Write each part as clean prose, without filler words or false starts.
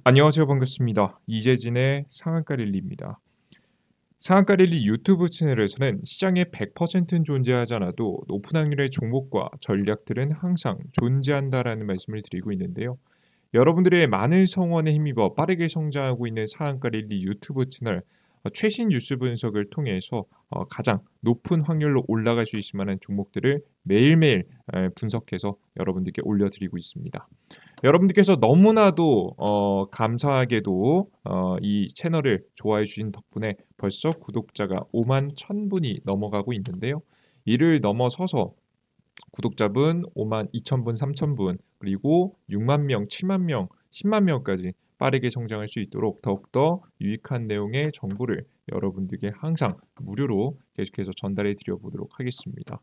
안녕하세요. 반갑습니다. 이재진의 상한가 릴리입니다. 상한가 릴리 유튜브 채널에서는 시장에 100%는 존재하지 않아도 높은 확률의 종목과 전략들은 항상 존재한다라는 말씀을 드리고 있는데요. 여러분들의 많은 성원에 힘입어 빠르게 성장하고 있는 상한가 릴리 유튜브 채널, 최신 뉴스 분석을 통해서 가장 높은 확률로 올라갈 수 있을 만한 종목들을 매일매일 분석해서 여러분들께 올려드리고 있습니다. 여러분들께서 너무나도 감사하게도 이 채널을 좋아해 주신 덕분에 벌써 구독자가 5만 1,000분이 넘어가고 있는데요. 이를 넘어서서 구독자분 5만 2천 분, 3천 분, 그리고 6만 명, 7만 명, 10만 명까지 빠르게 성장할 수 있도록 더욱더 유익한 내용의 정보를 여러분들께 항상 무료로 계속해서 전달해 드려 보도록 하겠습니다.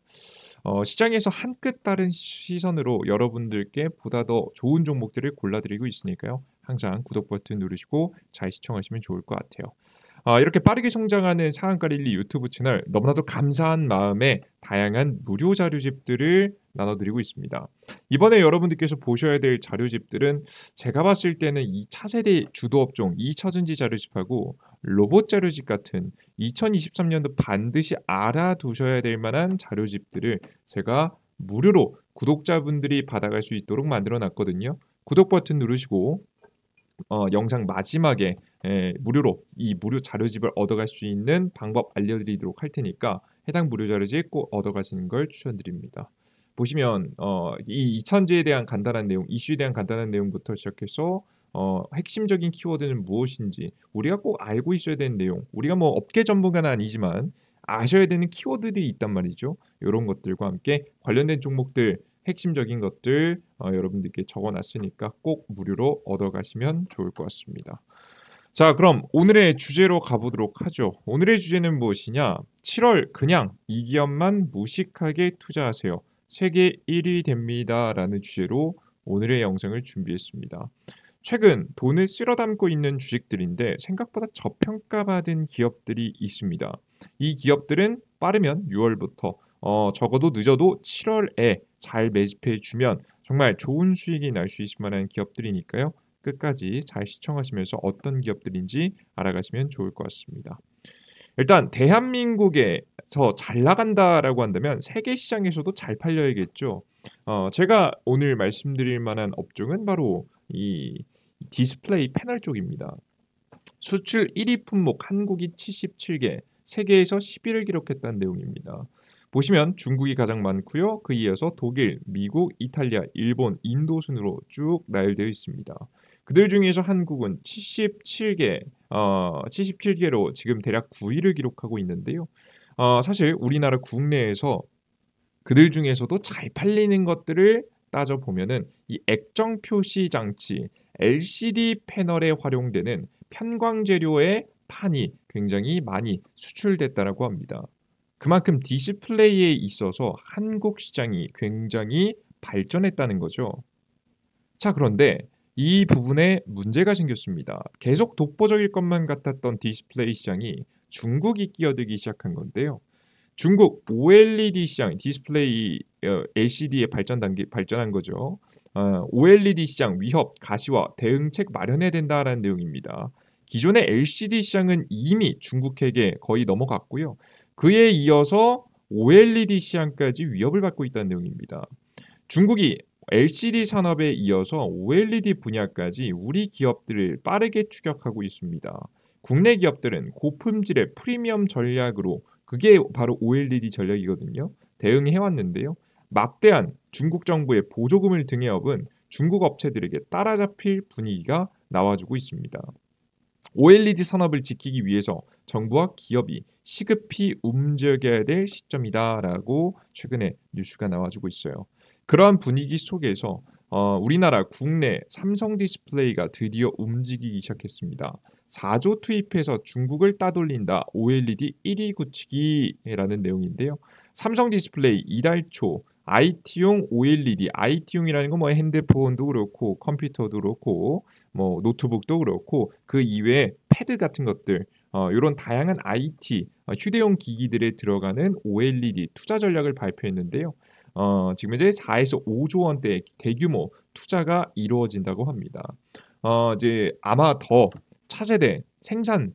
시장에서 한 끗 다른 시선으로 여러분들께 보다 더 좋은 종목들을 골라드리고 있으니까요. 항상 구독 버튼 누르시고 잘 시청하시면 좋을 것 같아요. 이렇게 빠르게 성장하는 상한가 릴리 유튜브 채널, 너무나도 감사한 마음에 다양한 무료 자료집들을 나눠드리고 있습니다. 이번에 여러분들께서 보셔야 될 자료집들은 제가 봤을 때는 2차세대 주도업종 2차전지 자료집하고 로봇 자료집 같은 2023년도 반드시 알아두셔야 될 만한 자료집들을 제가 무료로 구독자분들이 받아갈 수 있도록 만들어 놨거든요. 구독 버튼 누르시고 영상 마지막에 무료로 이 무료 자료집을 얻어갈 수 있는 방법 알려드리도록 할 테니까 해당 무료 자료집 꼭 얻어가시는 걸 추천드립니다. 보시면 이 이천지에 대한 간단한 내용, 이슈에 대한 간단한 내용부터 시작해서 핵심적인 키워드는 무엇인지 우리가 꼭 알고 있어야 되는 내용, 우리가 뭐 업계 전문가는 아니지만 아셔야 되는 키워드들이 있단 말이죠. 이런 것들과 함께 관련된 종목들 핵심적인 것들 여러분들께 적어놨으니까 꼭 무료로 얻어가시면 좋을 것 같습니다. 자, 그럼 오늘의 주제로 가보도록 하죠. 오늘의 주제는 무엇이냐? 7월 그냥 이 기업만 무식하게 투자하세요. 세계 1위 됩니다라는 주제로 오늘의 영상을 준비했습니다. 최근 돈을 쓸어 담고 있는 주식들인데 생각보다 저평가받은 기업들이 있습니다. 이 기업들은 빠르면 6월부터 적어도 늦어도 7월에 잘 매집해 주면 정말 좋은 수익이 날 수 있을 만한 기업들이니까요. 끝까지 잘 시청하시면서 어떤 기업들인지 알아가시면 좋을 것 같습니다. 일단 대한민국에서 잘 나간다라고 한다면 세계 시장에서도 잘 팔려야겠죠. 제가 오늘 말씀드릴 만한 업종은 바로 이 디스플레이 패널 쪽입니다. 수출 1위 품목 한국이 77개, 세계에서 10위를 기록했다는 내용입니다. 보시면 중국이 가장 많고요. 그 이어서 독일, 미국, 이탈리아, 일본, 인도 순으로 쭉 나열되어 있습니다. 그들 중에서 한국은 77개로 지금 대략 9위를 기록하고 있는데요. 사실 우리나라 국내에서 그들 중에서도 잘 팔리는 것들을 따져보면은 이 액정 표시 장치 LCD 패널에 활용되는 편광 재료의 판이 굉장히 많이 수출됐다라고 합니다. 그만큼 디스플레이에 있어서 한국 시장이 굉장히 발전했다는 거죠. 자, 그런데 이 부분에 문제가 생겼습니다. 계속 독보적일 것만 같았던 디스플레이 시장이 중국이 끼어들기 시작한 건데요. 중국 OLED 시장, 디스플레이 LCD의 발전한 거죠. OLED 시장 위협, 가시화, 대응책 마련해야 된다라는 내용입니다. 기존의 LCD 시장은 이미 중국에게 거의 넘어갔고요. 그에 이어서 OLED 시장까지 위협을 받고 있다는 내용입니다. 중국이 LCD 산업에 이어서 OLED 분야까지 우리 기업들을 빠르게 추격하고 있습니다. 국내 기업들은 고품질의 프리미엄 전략으로 그게 바로 OLED 전략이거든요. 대응해 왔는데요. 막대한 중국 정부의 보조금을 등에 업은 중국 업체들에게 따라잡힐 분위기가 나와주고 있습니다. OLED 산업을 지키기 위해서 정부와 기업이 시급히 움직여야 될 시점이다라고 최근에 뉴스가 나와주고 있어요. 그러한 분위기 속에서 우리나라 국내 삼성 디스플레이가 드디어 움직이기 시작했습니다. 4조 투입해서 중국을 따돌린다. OLED 1위 굳히기라는 내용인데요. 삼성 디스플레이 이달 초 IT용 OLED, IT용이라는 건 뭐 핸드폰도 그렇고 컴퓨터도 그렇고 뭐 노트북도 그렇고 그 이외에 패드 같은 것들 이런 다양한 IT 휴대용 기기들에 들어가는 OLED 투자 전략을 발표했는데요. 지금 이제 4에서 5조 원대 대규모 투자가 이루어진다고 합니다. 이제 아마 더 차세대 생산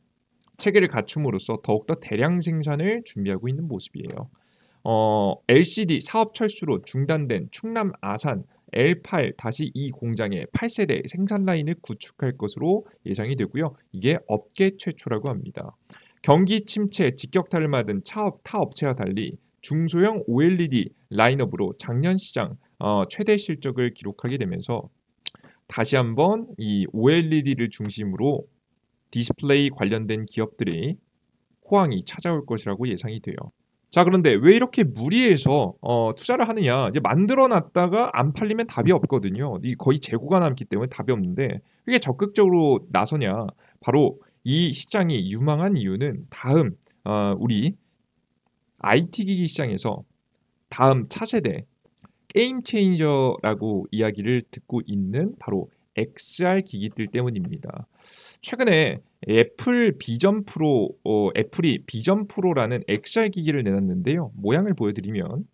체계를 갖춤으로써 더욱더 대량 생산을 준비하고 있는 모습이에요. LCD 사업 철수로 중단된 충남 아산 L8-2 공장의 8세대 생산 라인을 구축할 것으로 예상이 되고요. 이게 업계 최초라고 합니다. 경기 침체 직격탄을 맞은 타 업체와 달리 중소형 OLED 라인업으로 작년 시장 최대 실적을 기록하게 되면서 다시 한번 이 OLED를 중심으로 디스플레이 관련된 기업들이 호황이 찾아올 것이라고 예상이 돼요. 자, 그런데 왜 이렇게 무리해서 투자를 하느냐? 이제 만들어 놨다가 안 팔리면 답이 없거든요. 이 거의 재고가 남기 때문에 답이 없는데 왜 적극적으로 나서냐? 바로 이 시장이 유망한 이유는 다음 우리 IT 기기 시장에서 다음 차세대 게임 체인저라고 이야기를 듣고 있는 바로 XR 기기들 때문입니다. 최근에 애플이 비전 프로라는 XR 기기를 내놨는데요. 모양을 보여드리면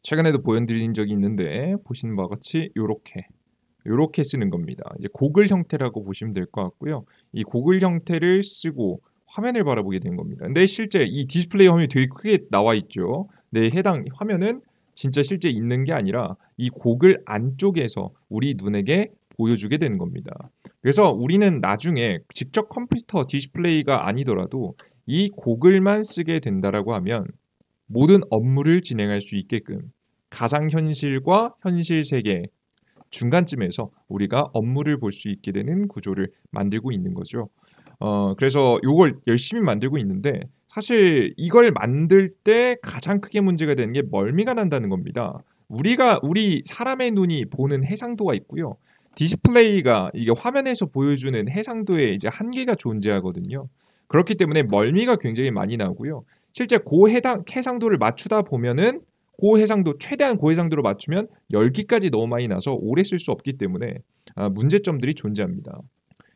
최근에도 보여드린 적이 있는데 보시는 바와 같이 요렇게 쓰는 겁니다. 이제 고글 형태라고 보시면 될 것 같고요. 이 고글 형태를 쓰고 화면을 바라보게 되는 겁니다. 근데 실제 이 디스플레이 화면이 되게 크게 나와 있죠. 네, 해당 화면은 진짜 실제 있는 게 아니라 이 고글 안쪽에서 우리 눈에게 보여주게 되는 겁니다. 그래서 우리는 나중에 직접 컴퓨터 디스플레이가 아니더라도 이 고글만 쓰게 된다라고 하면 모든 업무를 진행할 수 있게끔 가상현실과 현실 세계 중간쯤에서 우리가 업무를 볼 수 있게 되는 구조를 만들고 있는 거죠. 그래서 이걸 열심히 만들고 있는데 사실 이걸 만들 때 가장 크게 문제가 되는 게 멀미가 난다는 겁니다. 우리 사람의 눈이 보는 해상도가 있고요. 디스플레이가 이게 화면에서 보여주는 해상도에 이제 한계가 존재하거든요. 그렇기 때문에 멀미가 굉장히 많이 나고요. 실제 해당 해상도를 맞추다 보면은 최대한 고해상도로 맞추면 열기까지 너무 많이 나서 오래 쓸 수 없기 때문에 문제점들이 존재합니다.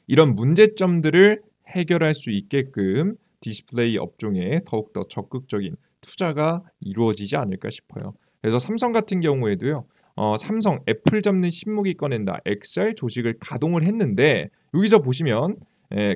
이런 문제점들을 해결할 수 있게끔 디스플레이 업종에 더욱더 적극적인 투자가 이루어지지 않을까 싶어요. 그래서 삼성 같은 경우에도요. 삼성 애플 잡는 신무기 꺼낸다 XR 조직을 가동을 했는데 여기서 보시면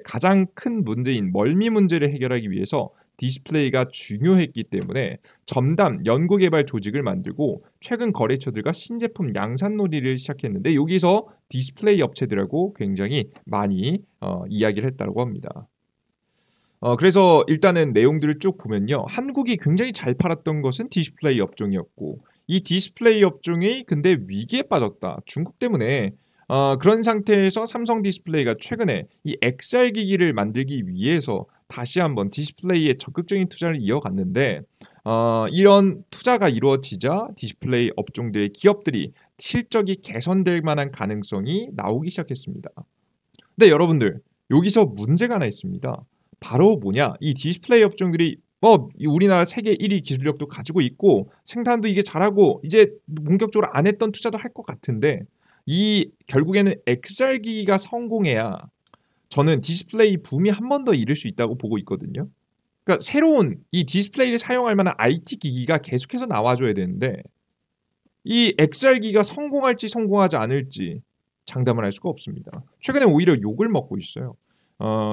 가장 큰 문제인 멀미 문제를 해결하기 위해서 디스플레이가 중요했기 때문에 첨단 연구개발 조직을 만들고 최근 거래처들과 신제품 양산 놀이를 시작했는데 여기서 디스플레이 업체들하고 굉장히 많이 이야기를 했다고 합니다. 그래서 일단은 내용들을 쭉 보면요. 한국이 굉장히 잘 팔았던 것은 디스플레이 업종이었고 이 디스플레이 업종이 근데 위기에 빠졌다. 중국 때문에 그런 상태에서 삼성 디스플레이가 최근에 이 XR 기기를 만들기 위해서 다시 한번 디스플레이에 적극적인 투자를 이어갔는데 이런 투자가 이루어지자 디스플레이 업종들의 기업들이 실적이 개선될 만한 가능성이 나오기 시작했습니다. 근데 여러분들 여기서 문제가 하나 있습니다. 바로 뭐냐? 이 디스플레이 업종들이 우리나라 세계 1위 기술력도 가지고 있고 생산도 이게 잘하고 이제 본격적으로 안 했던 투자도 할 것 같은데 이 결국에는 XR 기기가 성공해야 저는 디스플레이 붐이 한 번 더 이룰 수 있다고 보고 있거든요. 그러니까 새로운 이 디스플레이를 사용할 만한 IT 기기가 계속해서 나와줘야 되는데 이 XR 기기가 성공할지 성공하지 않을지 장담을 할 수가 없습니다. 최근에 오히려 욕을 먹고 있어요.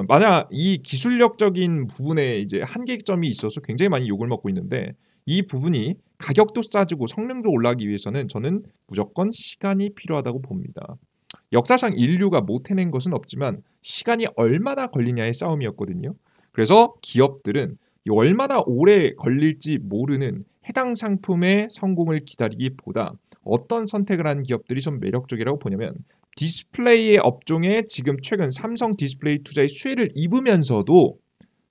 만약 이 기술력적인 부분에 이제 한계점이 있어서 굉장히 많이 욕을 먹고 있는데 이 부분이 가격도 싸지고 성능도 올라가기 위해서는 저는 무조건 시간이 필요하다고 봅니다. 역사상 인류가 못 해낸 것은 없지만 시간이 얼마나 걸리냐의 싸움이었거든요. 그래서 기업들은 얼마나 오래 걸릴지 모르는 해당 상품의 성공을 기다리기보다 어떤 선택을 하는 기업들이 좀 매력적이라고 보냐면 디스플레이 업종에 지금 최근 삼성 디스플레이 투자의 수혜를 입으면서도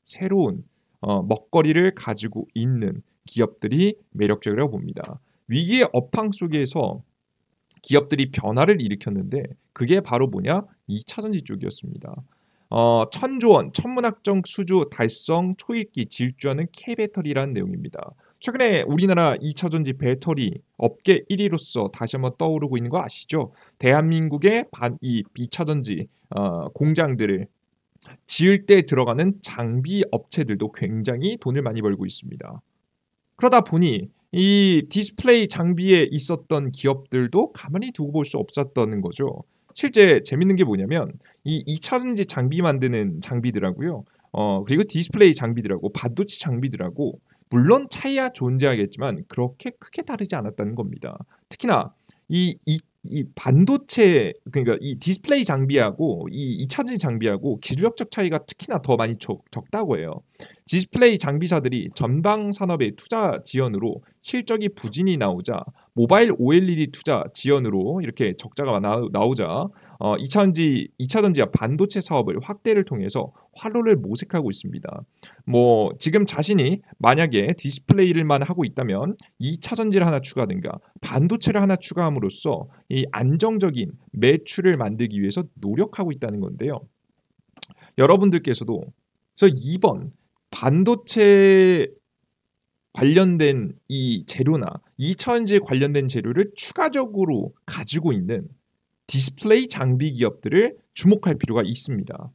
새로운 먹거리를 가지고 있는 기업들이 매력적이라고 봅니다. 위기의 업황 속에서 기업들이 변화를 일으켰는데 그게 바로 뭐냐? 2차전지 쪽이었습니다. 천조 원, 천문학적 수주 달성 초읽기 질주하는 K배터리라는 내용입니다. 최근에 우리나라 2차전지 배터리 업계 1위로서 다시 한번 떠오르고 있는 거 아시죠? 대한민국의 이 2차전지 공장들을 지을 때 들어가는 장비 업체들도 굉장히 돈을 많이 벌고 있습니다. 그러다 보니 이 디스플레이 장비에 있었던 기업들도 가만히 두고 볼 수 없었던 거죠. 실제 재밌는 게 뭐냐면 이 2차전지 장비 만드는 장비들하고요. 그리고 디스플레이 장비들하고 반도체 장비들하고 물론 차이야 존재하겠지만 그렇게 크게 다르지 않았다는 겁니다. 특히나 이 반도체 그러니까 이 디스플레이 장비하고 이 2차전지 장비하고 기술력적 차이가 특히나 더 많이 적다고 해요. 디스플레이 장비사들이 전방 산업의 투자 지연으로 실적이 부진이 나오자 모바일 OLED 투자 지연으로 이렇게 적자가 나오자 2차전지와 반도체 사업을 확대를 통해서 활로를 모색하고 있습니다. 뭐 지금 자신이 만약에 디스플레이를만 하고 있다면 2차전지를 하나 추가하든가 반도체를 하나 추가함으로써 이 안정적인 매출을 만들기 위해서 노력하고 있다는 건데요. 여러분들께서도 그래서 이번 반도체 관련된 이 재료나 2차전지에 관련된 재료를 추가적으로 가지고 있는 디스플레이 장비 기업들을 주목할 필요가 있습니다.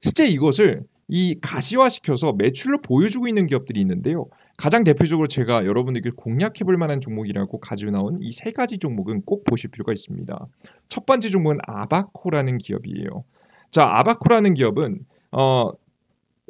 실제 이것을 이 가시화시켜서 매출로 보여주고 있는 기업들이 있는데요. 가장 대표적으로 제가 여러분에게 공략해 볼 만한 종목이라고 가지고 나온 이 세 가지 종목은 꼭 보실 필요가 있습니다. 첫 번째 종목은 아바코라는 기업이에요. 자, 아바코라는 기업은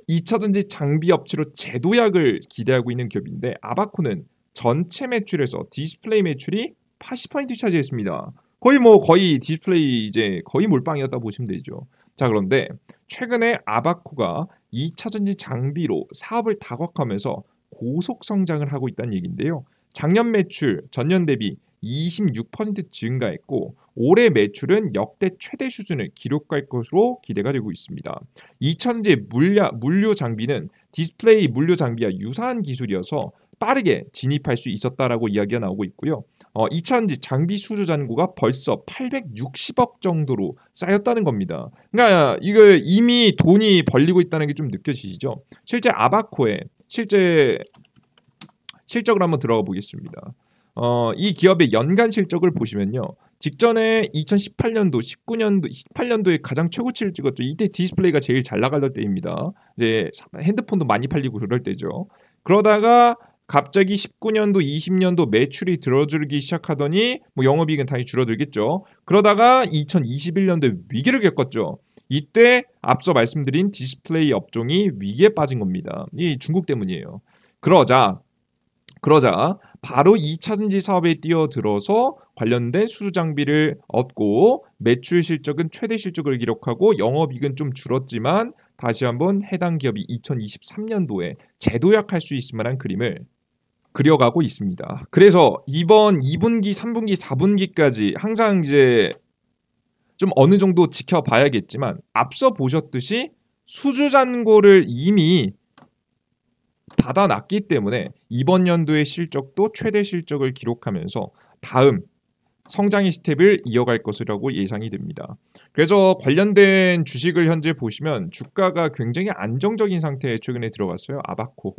2차전지 장비 업체로 제도약을 기대하고 있는 기업인데 아바코는 전체 매출에서 디스플레이 매출이 80% 차지했습니다. 거의 디스플레이 이제 거의 몰빵이었다 보시면 되죠. 자, 그런데 최근에 아바코가 2차전지 장비로 사업을 다각화하면서 고속 성장을 하고 있다는 얘기인데요. 작년 매출 전년 대비 26% 증가했고 올해 매출은 역대 최대 수준을 기록할 것으로 기대가 되고 있습니다. 2차전지 물류 장비는 디스플레이 물류 장비와 유사한 기술이어서 빠르게 진입할 수 있었다라고 이야기가 나오고 있고요. 2차전지 장비 수주 잔고가 벌써 860억 정도로 쌓였다는 겁니다. 그러니까 이거 이미 돈이 벌리고 있다는 게 좀 느껴지시죠? 실제 아바코의 실적을 한번 들어가 보겠습니다. 이 기업의 연간 실적을 보시면요. 직전에 2018년도, 19년도, 18년도에 가장 최고치를 찍었죠. 이때 디스플레이가 제일 잘 나갈 때입니다. 이제 핸드폰도 많이 팔리고 그럴 때죠. 그러다가 갑자기 19년도, 20년도 매출이 줄어들기 시작하더니 뭐 영업이익은 당연히 줄어들겠죠. 그러다가 2021년도에 위기를 겪었죠. 이때 앞서 말씀드린 디스플레이 업종이 위기에 빠진 겁니다. 이 중국 때문이에요. 그러자 바로 2차전지 사업에 뛰어들어서 관련된 수주 장비를 얻고 매출 실적은 최대 실적을 기록하고 영업이익은 좀 줄었지만 다시 한번 해당 기업이 2023년도에 재도약할 수 있을 만한 그림을 그려가고 있습니다. 그래서 이번 2분기, 3분기, 4분기까지 항상 이제 좀 어느 정도 지켜봐야겠지만 앞서 보셨듯이 수주 잔고를 이미 받아놨기 때문에 이번 연도의 실적도 최대 실적을 기록하면서 다음 성장의 스텝을 이어갈 것이라고 예상이 됩니다. 그래서 관련된 주식을 현재 보시면 주가가 굉장히 안정적인 상태에 최근에 들어갔어요. 아바코.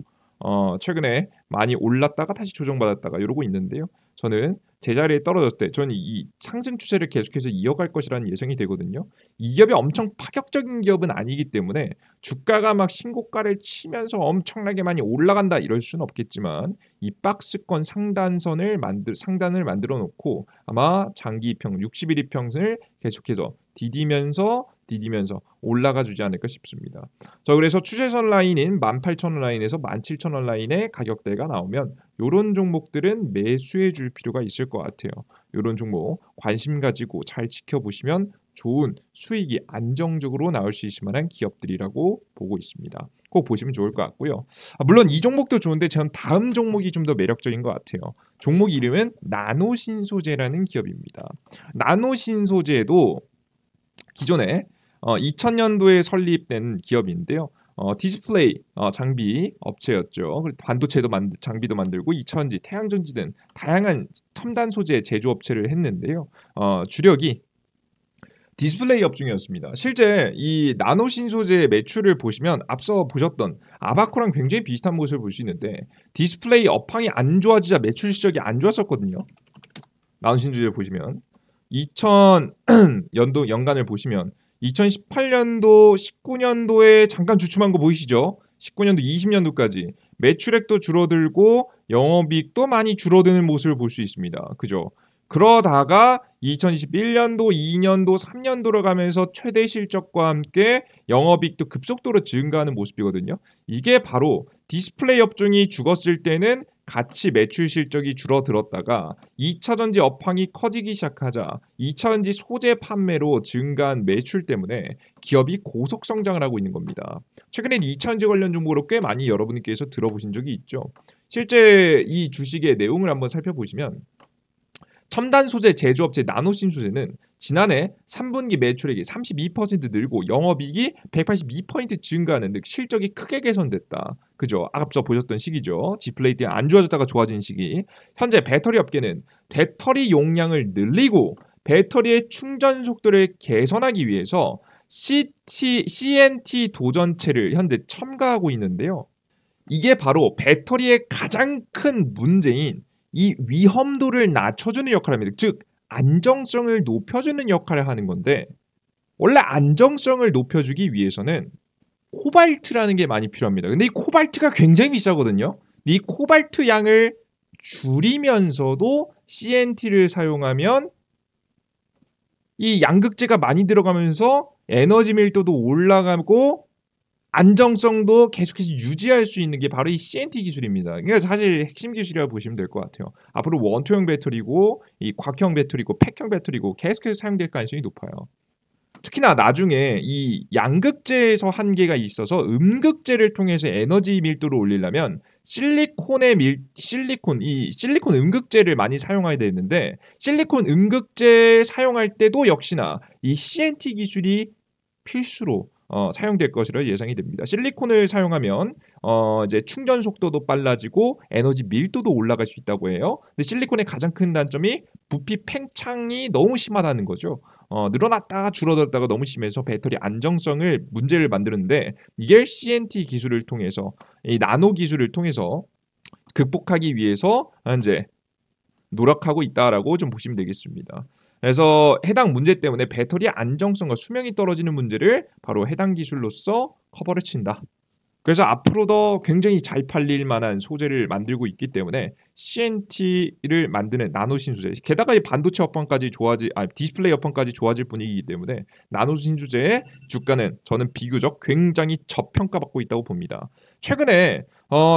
최근에 많이 올랐다가 다시 조정받았다가 이러고 있는데요. 저는 제자리에 떨어졌을 때 저는 이 상승 추세를 계속해서 이어갈 것이라는 예상이 되거든요. 이 기업이 엄청 파격적인 기업은 아니기 때문에 주가가 막 신고가를 치면서 엄청나게 많이 올라간다 이럴 수는 없겠지만 이 박스권 상단을 만들어 놓고 아마 장기평 60일 이평선을 계속해서 디디면서 올라가 주지 않을까 싶습니다. 그래서 추세선 라인인 18,000원 라인에서 17,000원 라인의 가격대가 나오면 이런 종목들은 매수해 줄 필요가 있을 것 같아요. 이런 종목 관심 가지고 잘 지켜보시면 좋은 수익이 안정적으로 나올 수 있을 만한 기업들이라고 보고 있습니다. 꼭 보시면 좋을 것 같고요. 물론 이 종목도 좋은데 저는 다음 종목이 좀 더 매력적인 것 같아요. 종목 이름은 나노신소재라는 기업입니다. 나노신소재도 기존에 2000년도에 설립된 기업인데요. 디스플레이 장비 업체였죠. 반도체도 장비도 만들고 2차전지, 태양전지 등 다양한 첨단 소재 제조업체를 했는데요. 주력이 디스플레이 업종이었습니다. 실제 이 나노신소재 매출을 보시면 앞서 보셨던 아바코랑 굉장히 비슷한 모습을 볼 수 있는데 디스플레이 업황이 안 좋아지자 매출 실적이 안 좋았었거든요. 나노신소재 보시면 2000년도 연간을 보시면 2018년도, 19년도에 잠깐 주춤한 거 보이시죠? 19년도, 20년도까지 매출액도 줄어들고 영업이익도 많이 줄어드는 모습을 볼 수 있습니다. 그죠? 그러다가 2021년도, 2년도, 3년도로 가면서 최대 실적과 함께 영업이익도 급속도로 증가하는 모습이거든요. 이게 바로 디스플레이 업종이 죽었을 때는 같이 매출 실적이 줄어들었다가 2차전지 업황이 커지기 시작하자 2차전지 소재 판매로 증가한 매출 때문에 기업이 고속 성장을 하고 있는 겁니다. 최근에 2차전지 관련 정보로 꽤 많이 여러분께서 들어보신 적이 있죠. 실제 이 주식의 내용을 한번 살펴보시면 첨단 소재 제조업체 나노신소재는 지난해 3분기 매출액이 32% 늘고 영업이익이 182% 증가하는 등 실적이 크게 개선됐다. 그죠? 앞서 보셨던 시기죠. 디스플레이가 안 좋아졌다가 좋아진 시기. 현재 배터리 업계는 배터리 용량을 늘리고 배터리의 충전 속도를 개선하기 위해서 CNT 도전체를 현재 첨가하고 있는데요. 이게 바로 배터리의 가장 큰 문제인 이 위험도를 낮춰주는 역할을 합니다. 즉 안정성을 높여주는 역할을 하는 건데 원래 안정성을 높여주기 위해서는 코발트라는 게 많이 필요합니다. 근데 이 코발트가 굉장히 비싸거든요. 이 코발트 양을 줄이면서도 CNT를 사용하면 이 양극재가 많이 들어가면서 에너지 밀도도 올라가고 안정성도 계속해서 유지할 수 있는 게 바로 이 CNT 기술입니다. 그러니까 사실 핵심 기술이라고 보시면 될 것 같아요. 앞으로 원투형 배터리고 이 곽형 배터리고 팩형 배터리고 계속해서 사용될 가능성이 높아요. 특히나 나중에 이 양극재에서 한계가 있어서 음극재를 통해서 에너지 밀도를 올리려면 실리콘 음극재를 많이 사용해야 되는데 실리콘 음극재 사용할 때도 역시나 이 CNT 기술이 필수로 사용될 것으로 예상이 됩니다. 실리콘을 사용하면 이제 충전 속도도 빨라지고 에너지 밀도도 올라갈 수 있다고 해요. 근데 실리콘의 가장 큰 단점이 부피 팽창이 너무 심하다는 거죠. 늘어났다가 줄어들었다가 너무 심해서 배터리 안정성을 문제를 만드는데 이게 CNT 기술을 통해서 이 나노 기술을 통해서 극복하기 위해서 이제 노력하고 있다라고 좀 보시면 되겠습니다. 그래서 해당 문제 때문에 배터리 안정성과 수명이 떨어지는 문제를 바로 해당 기술로서 커버를 친다. 그래서 앞으로도 굉장히 잘 팔릴 만한 소재를 만들고 있기 때문에 CNT를 만드는 나노신소재, 게다가 이 반도체 업황까지 디스플레이 업황까지 좋아질 분위기이기 때문에 나노신소재의 주가는 저는 비교적 굉장히 저평가받고 있다고 봅니다. 최근에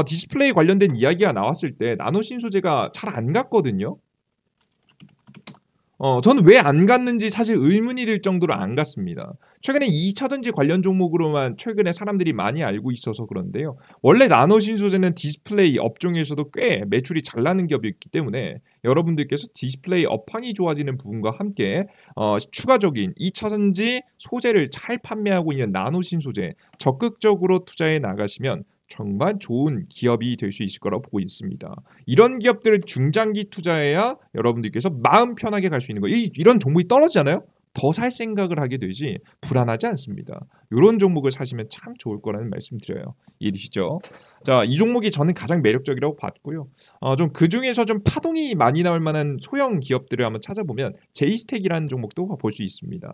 디스플레이 관련된 이야기가 나왔을 때 나노신소재가 잘 안 갔거든요. 저는 왜 안 갔는지 사실 의문이 들 정도로 안 갔습니다. 최근에 2차전지 관련 종목으로만 최근에 사람들이 많이 알고 있어서 그런데요. 원래 나노신소재는 디스플레이 업종에서도 꽤 매출이 잘 나는 기업이기 때문에 여러분들께서 디스플레이 업황이 좋아지는 부분과 함께 추가적인 2차전지 소재를 잘 판매하고 있는 나노신소재 적극적으로 투자해 나가시면 정말 좋은 기업이 될 수 있을 거라고 보고 있습니다. 이런 기업들을 중장기 투자해야 여러분들께서 마음 편하게 갈 수 있는 거예요. 이런 종목이 떨어지잖아요. 더 살 생각을 하게 되지 불안하지 않습니다. 이런 종목을 사시면 참 좋을 거라는 말씀 드려요. 이해되시죠? 자, 이 종목이 저는 가장 매력적이라고 봤고요. 좀 그 중에서 좀 파동이 많이 나올 만한 소형 기업들을 한번 찾아보면 제이스텍이라는 종목도 볼 수 있습니다.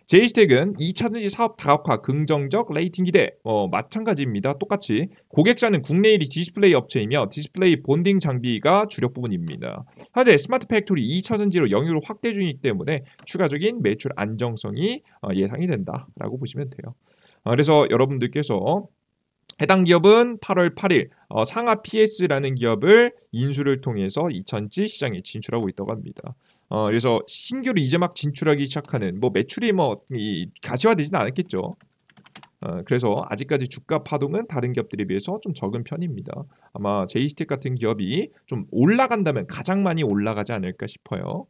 제이스텍은 2차전지 사업 다각화 긍정적 레이팅 기대 마찬가지입니다. 똑같이 고객사는 국내 1위 디스플레이 업체이며 디스플레이 본딩 장비가 주력 부분입니다. 현재 스마트 팩토리 2차전지로 영역을 확대 중이기 때문에 추가적인 매출 안정성이 예상이 된다라고 보시면 돼요. 그래서 여러분들께서 해당 기업은 8월 8일 상하 PS라는 기업을 인수를 통해서 2차전지 시장에 진출하고 있다고 합니다. 그래서 신규로 이제 막 진출하기 시작하는 매출이 가시화되지는 않았겠죠. 그래서 아직까지 주가 파동은 다른 기업들에 비해서 좀 적은 편입니다. 아마 제이스텍 같은 기업이 좀 올라간다면 가장 많이 올라가지 않을까 싶어요.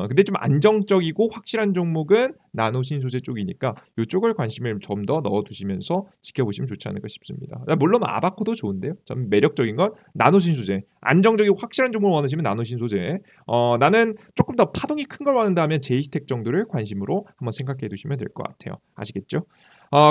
근데 좀 안정적이고 확실한 종목은 나노신소재 쪽이니까 이쪽을 관심을 좀 더 넣어두시면서 지켜보시면 좋지 않을까 싶습니다. 물론 아바코도 좋은데요. 좀 매력적인 건 나노신소재. 안정적이고 확실한 종목을 원하시면 나노신소재. 나는 조금 더 파동이 큰 걸 원한다면 제이스텍 정도를 관심으로 한번 생각해 두시면 될 것 같아요. 아시겠죠?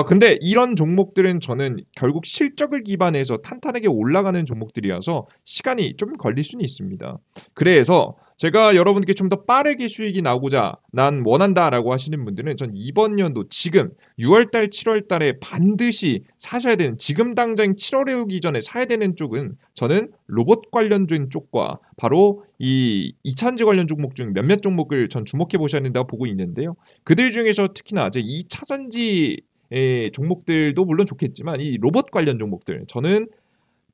근데 이런 종목들은 저는 결국 실적을 기반해서 탄탄하게 올라가는 종목들이라서 시간이 좀 걸릴 수는 있습니다. 그래서 제가 여러분께 좀 더 빠르게 수익이 나오고자 난 원한다라고 하시는 분들은 전 이번 연도 지금 6월달, 7월달에 반드시 사셔야 되는 지금 당장 7월에 오기 전에 사야 되는 쪽은 저는 로봇 관련된 쪽과 바로 이 2차전지 관련 종목 중 몇몇 종목을 전 주목해 보셔야 된다고 보고 있는데요. 그들 중에서 특히나 이제 2차전지 종목들도 물론 좋겠지만 이 로봇 관련 종목들 저는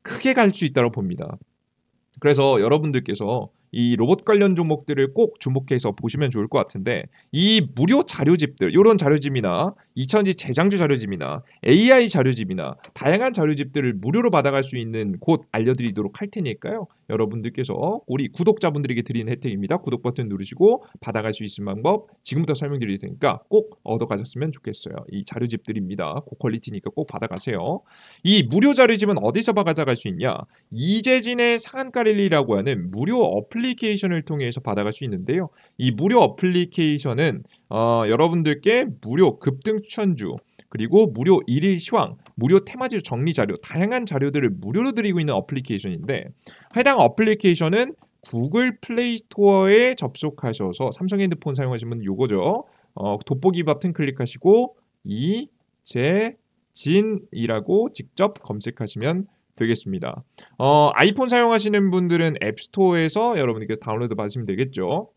크게 갈 수 있다고 봅니다. 그래서 여러분들께서 이 로봇 관련 종목들을 꼭 주목해서 보시면 좋을 것 같은데 이 무료 자료집들 이런 자료집이나 2차전지 재장주 자료집이나 AI 자료집이나 다양한 자료집들을 무료로 받아갈 수 있는 곳 알려드리도록 할 테니까요. 여러분들께서 우리 구독자분들에게 드리는 혜택입니다. 구독 버튼 누르시고 받아갈 수 있는 방법 지금부터 설명드릴 테니까 꼭 얻어가셨으면 좋겠어요. 이 자료집들입니다. 고퀄리티니까 꼭 받아가세요. 이 무료 자료집은 어디서 받아갈 수 있냐? 이재진의 상한가 랠리라고 하는 무료 어플리케이션을 통해서 받아갈 수 있는데요. 이 무료 어플리케이션은 여러분들께 무료 급등 추천주 그리고 무료 일일 시황, 무료 테마주 정리 자료, 다양한 자료들을 무료로 드리고 있는 어플리케이션인데 해당 어플리케이션은 구글 플레이 스토어에 접속하셔서 삼성 핸드폰 사용하시면 요거죠. 돋보기 버튼 클릭하시고 이재진이라고 직접 검색하시면 되겠습니다. 아이폰 사용하시는 분들은 앱스토어에서 여러분께서 다운로드 받으시면 되겠죠.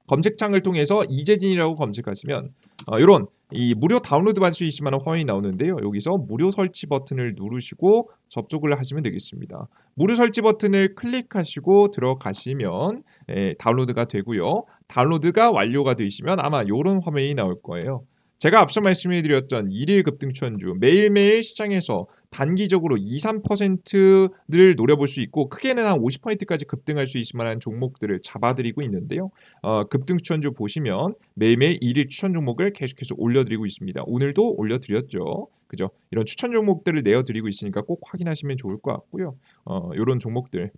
검색창을 통해서 이재진이라고 검색하시면 이런 이 무료 다운로드 받을 수 있을 만한 화면이 나오는데요. 여기서 무료 설치 버튼을 누르시고 접속을 하시면 되겠습니다. 무료 설치 버튼을 클릭하시고 들어가시면 다운로드가 되고요. 다운로드가 완료가 되시면 아마 이런 화면이 나올 거예요. 제가 앞서 말씀해드렸던 일일 급등 추천주 매일매일 시장에서 단기적으로 2, 3%를 노려볼 수 있고 크게는 한 50%까지 급등할 수 있을 만한 종목들을 잡아드리고 있는데요. 급등 추천주 보시면 매일매일 일일 추천 종목을 계속해서 올려드리고 있습니다. 오늘도 올려드렸죠. 그죠? 이런 추천 종목들을 내어드리고 있으니까 꼭 확인하시면 좋을 것 같고요. 이런 종목들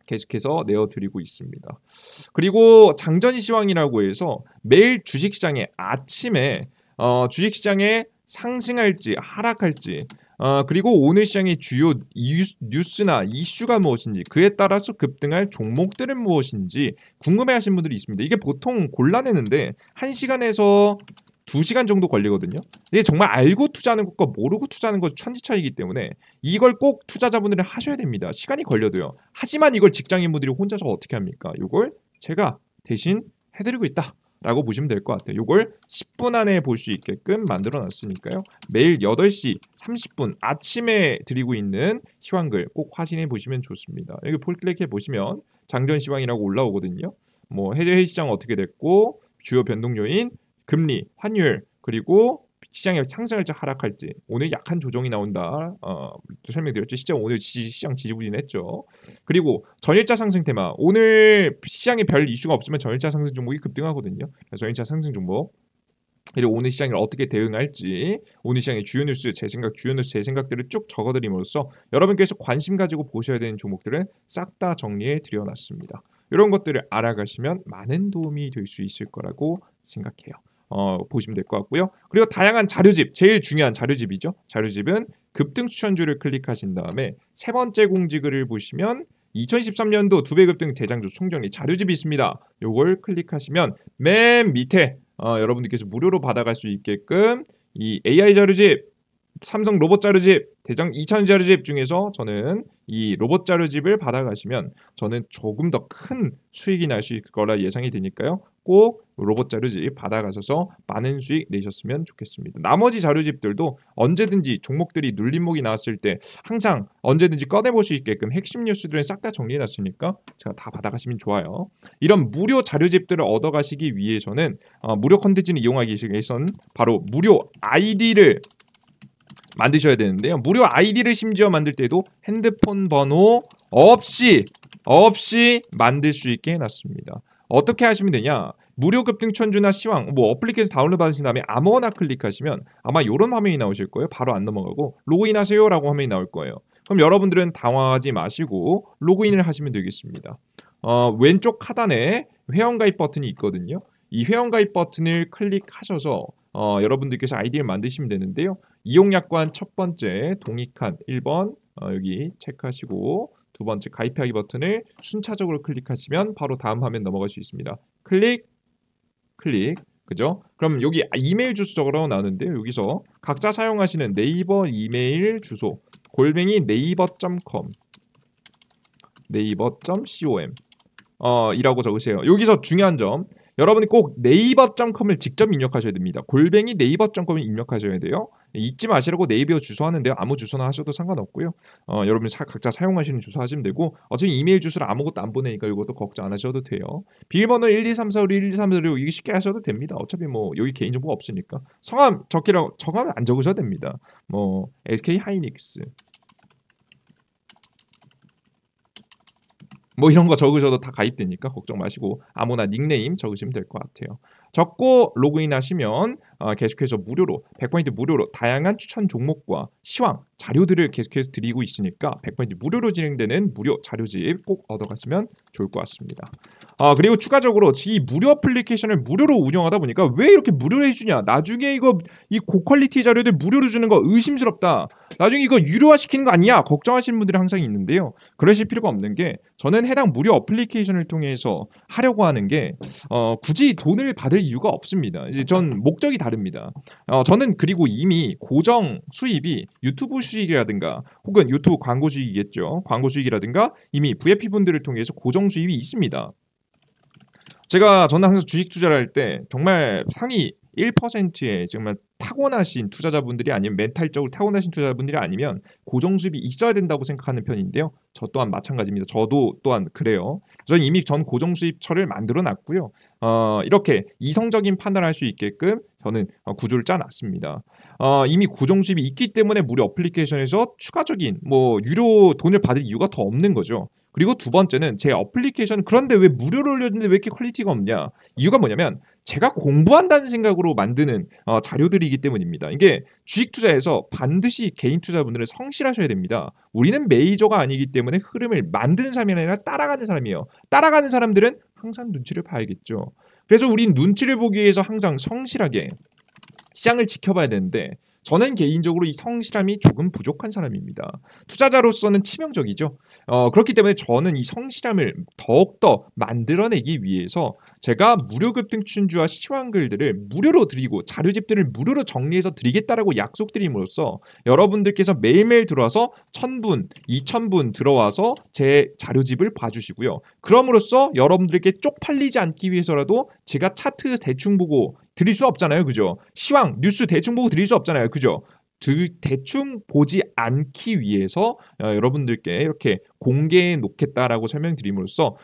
계속해서 내어드리고 있습니다. 그리고 장전이 시황이라고 해서 매일 주식시장에 아침에 주식시장에 상승할지 하락할지 그리고 오늘 시장의 주요 뉴스나 이슈가 무엇인지 그에 따라서 급등할 종목들은 무엇인지 궁금해하시는 분들이 있습니다. 이게 보통 골라내는데 1시간에서 2시간 정도 걸리거든요. 이게 정말 알고 투자하는 것과 모르고 투자하는 것 천지 차이기 때문에 이걸 꼭 투자자분들은 하셔야 됩니다. 시간이 걸려도요. 하지만 이걸 직장인분들이 혼자서 어떻게 합니까? 이걸 제가 대신 해드리고 있다라고 보시면 될 것 같아요. 이걸 10분 안에 볼 수 있게끔 만들어 놨으니까요. 매일 8시 30분 아침에 드리고 있는 시황글 꼭 확인해 보시면 좋습니다. 여기 클릭해 보시면 장전 시황이라고 올라오거든요. 뭐 해외 시장 어떻게 됐고 주요 변동 요인 금리, 환율, 그리고 시장이 상승할지 하락할지 오늘 약한 조정이 나온다. 설명드렸죠. 시장 오늘 시장 지지부진했죠. 그리고 전일자 상승 테마 오늘 시장에 별 이슈가 없으면 전일자 상승 종목이 급등하거든요. 그래서 전일자 상승 종목 그리고 오늘 시장을 어떻게 대응할지 오늘 시장의 주요 뉴스 제 생각들을 쭉 적어드림으로써 여러분께서 관심 가지고 보셔야 되는 종목들은 싹 다 정리해 드려놨습니다. 이런 것들을 알아가시면 많은 도움이 될 수 있을 거라고 생각해요. 보시면 될 것 같고요. 그리고 다양한 자료집, 제일 중요한 자료집이죠. 자료집은 급등 추천주를 클릭하신 다음에 세 번째 공지글을 보시면 2013년도 2배 급등 대장주 총정리 자료집이 있습니다. 요걸 클릭하시면 맨 밑에 여러분들께서 무료로 받아갈 수 있게끔 이 AI 자료집, 삼성 로봇 자료집, 대장 2차전지 자료집 중에서 저는 이 로봇 자료집을 받아가시면 저는 조금 더 큰 수익이 날 수 있을 거라 예상이 되니까요. 꼭 로봇 자료집 받아가셔서 많은 수익 내셨으면 좋겠습니다. 나머지 자료집들도 언제든지 종목들이 눌림목이 나왔을 때 항상 언제든지 꺼내볼 수 있게끔 핵심 뉴스들은 싹 다 정리해놨으니까 제가 다 받아가시면 좋아요. 이런 무료 자료집들을 얻어가시기 위해서는 무료 컨텐츠를 이용하기 위해서는 바로 무료 아이디를 만드셔야 되는데요. 무료 아이디를 심지어 만들 때도 핸드폰 번호 없이 만들 수 있게 해놨습니다. 어떻게 하시면 되냐? 무료 급등 추천주나 시황 어플리케이션 다운로드 받으신 다음에 아무거나 클릭하시면 아마 이런 화면이 나오실 거예요. 바로 안 넘어가고 로그인하세요 라고 화면이 나올 거예요. 그럼 여러분들은 당황하지 마시고 로그인을 하시면 되겠습니다. 왼쪽 하단에 회원가입 버튼이 있거든요. 이 회원가입 버튼을 클릭하셔서 여러분들께서 아이디를 만드시면 되는데요. 이용약관 첫 번째 동의칸 1번 여기 체크하시고 두 번째 가입하기 버튼을 순차적으로 클릭하시면 바로 다음 화면 넘어갈 수 있습니다. 클릭, 클릭, 그죠? 그럼 여기 이메일 주소 적으라고 나오는데요. 여기서 각자 사용하시는 네이버 이메일 주소 골뱅이 네이버.com 네이버.com 이라고 적으세요. 여기서 중요한 점, 여러분이 꼭 네이버.com을 직접 입력하셔야 됩니다. 골뱅이 네이버.com을 입력하셔야 돼요. 잊지 마시라고 네이버 주소 하는데요. 아무 주소나 하셔도 상관없고요. 여러분이 각자 사용하시는 주소 하시면 되고, 어차피 이메일 주소를 아무것도 안 보내니까 이것도 걱정 안 하셔도 돼요. 비밀번호 123456 123456 이게 쉽게 하셔도 됩니다. 어차피 뭐 여기 개인정보가 없으니까. 성함 적기라고 적으면 안 적으셔도 됩니다. 뭐 SK 하이닉스 뭐 이런 거 적으셔도 다 가입되니까 걱정 마시고 아무나 닉네임 적으시면 될 것 같아요. 적고 로그인하시면 계속해서 무료로 100포인트 무료로 다양한 추천 종목과 시황 자료들을 계속해서 드리고 있으니까 100포인트 무료로 진행되는 무료 자료집 꼭 얻어가시면 좋을 것 같습니다. 그리고 추가적으로 이 무료 어플리케이션을 무료로 운영하다 보니까 왜 이렇게 무료로 해주냐, 나중에 이 고퀄리티 자료들 무료로 주는 거 의심스럽다, 나중에 이거 유료화 시키는 거 아니야 걱정하시는 분들이 항상 있는데요. 그러실 필요가 없는 게, 저는 해당 무료 어플리케이션을 통해서 하려고 하는 게 굳이 돈을 받을 이유가 없습니다. 이제 전 목적이 다릅니다. 저는 그리고 이미 고정 수입이 유튜브 수익이라든가 혹은 유튜브 광고 수익이겠죠. 광고 수익이라든가 이미 VIP 분들을 통해서 고정 수입이 있습니다. 저는 항상 주식 투자를 할 때 정말 상위 1%의 정말 타고나신 투자자분들이 아니면 멘탈적으로 타고나신 투자자분들이 아니면 고정 수입이 있어야 된다고 생각하는 편인데요. 저 또한 마찬가지입니다. 저도 또한 그래요. 저는 이미 전 고정 수입처를 만들어 놨고요. 이렇게 이성적인 판단을 할 수 있게끔 저는 구조를 짜놨습니다. 이미 고정 수입이 있기 때문에 무료 어플리케이션에서 추가적인 뭐 유료 돈을 받을 이유가 더 없는 거죠. 그리고 두 번째는 제 어플리케이션, 그런데 왜 무료로 올려주는데 왜 이렇게 퀄리티가 없냐, 이유가 뭐냐면 제가 공부한다는 생각으로 만드는 자료들이기 때문입니다. 이게 주식 투자에서 반드시 개인 투자분들은 성실하셔야 됩니다. 우리는 메이저가 아니기 때문에 흐름을 만드는 사람이 아니라 따라가는 사람이에요. 따라가는 사람들은 항상 눈치를 봐야겠죠. 그래서 우린 눈치를 보기 위해서 항상 성실하게 시장을 지켜봐야 되는데, 저는 개인적으로 이 성실함이 조금 부족한 사람입니다. 투자자로서는 치명적이죠. 그렇기 때문에 저는 이 성실함을 더욱더 만들어내기 위해서 제가 무료 급등춘주와 시황 글들을 무료로 드리고 자료집들을 무료로 정리해서 드리겠다라고 약속드림으로써 여러분들께서 매일매일 들어와서 1000분, 2000분 들어와서 제 자료집을 봐주시고요. 그럼으로써 여러분들께 쪽팔리지 않기 위해서라도 제가 차트 대충 보고 드릴 수 없잖아요. 그죠? 시황, 뉴스 대충 보고 드릴 수 없잖아요. 그죠? 대충 보지 않기 위해서 여러분들께 이렇게 공개해 놓겠다라고 설명드림으로써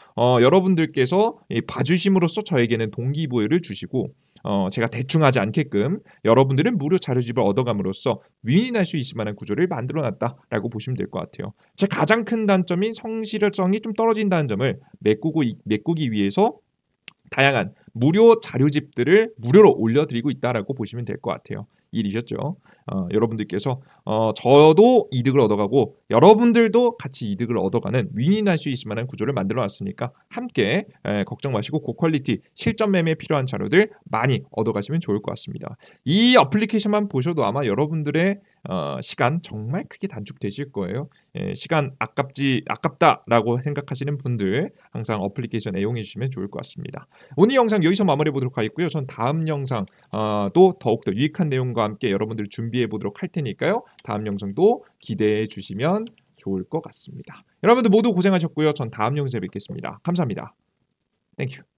여러분들께서 봐주심으로써 저에게는 동기부여를 주시고, 제가 대충 하지 않게끔 여러분들은 무료 자료집을 얻어감으로써 윈윈할 수 있을 만한 구조를 만들어놨다라고 보시면 될 것 같아요. 제 가장 큰 단점인 성실성이 좀 떨어진다는 점을 메꾸기 위해서 다양한 무료 자료집들을 무료로 올려드리고 있다라고 보시면 될 것 같아요. 일이셨죠. 여러분들께서 저도 이득을 얻어가고 여러분들도 같이 이득을 얻어가는 윈윈할 수 있을 만한 구조를 만들어놨으니까 함께 걱정 마시고 고퀄리티 실전 매매에 필요한 자료들 많이 얻어가시면 좋을 것 같습니다. 이 어플리케이션만 보셔도 아마 여러분들의 시간 정말 크게 단축되실 거예요. 시간 아깝다라고 생각하시는 분들 항상 어플리케이션 애용해 주시면 좋을 것 같습니다. 오늘 영상 여기서 마무리해 보도록 하겠고요. 전 다음 영상 또 더욱더 유익한 내용과 함께 여러분들 준비해 보도록 할 테니까요. 다음 영상도 기대해 주시면 좋을 것 같습니다. 여러분들 모두 고생하셨고요. 전 다음 영상에 뵙겠습니다. 감사합니다. 땡큐.